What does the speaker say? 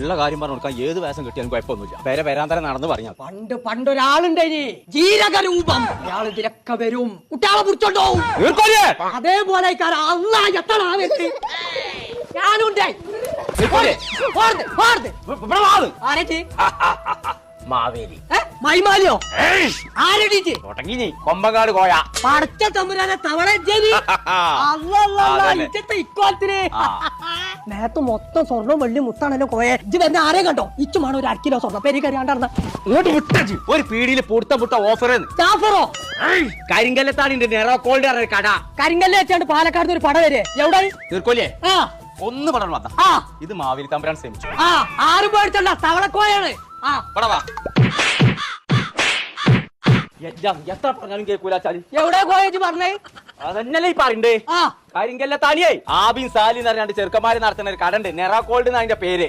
ഉള്ള കാര്യം പറഞ്ഞു കൊടുക്കാൻ ഏത് വേഷം കിട്ടിയാലും കുഴപ്പമൊന്നുമില്ല. പേരെ വരാന്തരം നടന്ന് പറഞ്ഞാൽ പണ്ടൊരാളുണ്ടായി ജീരകരൂപം. അയാൾ ഇതിലൊക്കെ വരും, കുട്ടികളെ പിടിച്ചോണ്ടോ. അതേപോലെ ഞാനുണ്ടായി. മാവേലി മൈമാലിയോ ആരടിച്ച് തുടങ്ങി കൊമ്പങ്കാട് കോയ പടച്ച തമ്പുരാനെ തവള ഇക്കോലത്തിന് നേരത്തെ മൊത്തം സ്വർണ്ണം വെള്ളി മുത്താണല്ലോ കോയ. ഇത് തന്നെ ആരെ കണ്ടോ? ഇച്ചുമാണ് ഒരു 1 കിലോ സ്വർണ്ണം പെരി കറിയാണ്ടാർന്ന ഇങ്ങോട്ട് വിട്ടു. ഒരു പീടിയിൽ പുടുത്ത ഓഫർ ജാഫറോ കരിങ്കല്ലത്താണിന്റെ നെറോക്കോൾഡ് കട. കരിങ്കല്ല് വെച്ചാണ്ട് പാലക്കാട് ഒരു പട വരെ എവിടെ തീർക്കോലേ ആ ഒന്ന് പടം വന്ന ഇത് മാവേലി തമ്പുരാൻ ശ്രമിച്ചു. ആറ് പേടിച്ചണ്ട തവളക്കോയാണ്. എത്ര പറഞ്ഞാലും കേൾക്കൂല. എവിടെ കോയേജ് പറഞ്ഞേ? അതന്നല്ലേ ഈ പറയണ്ടേ. കരിങ്കല്ലത്താണിയേ ആബിൻ സാലി എന്ന് പറഞ്ഞാണ്ട് ചെറുക്കന്മാര് നടത്തുന്ന ഒരു കട ഉണ്ട്, നെറാക്കോൾഡ് എന്നതിന്റെ പേര്.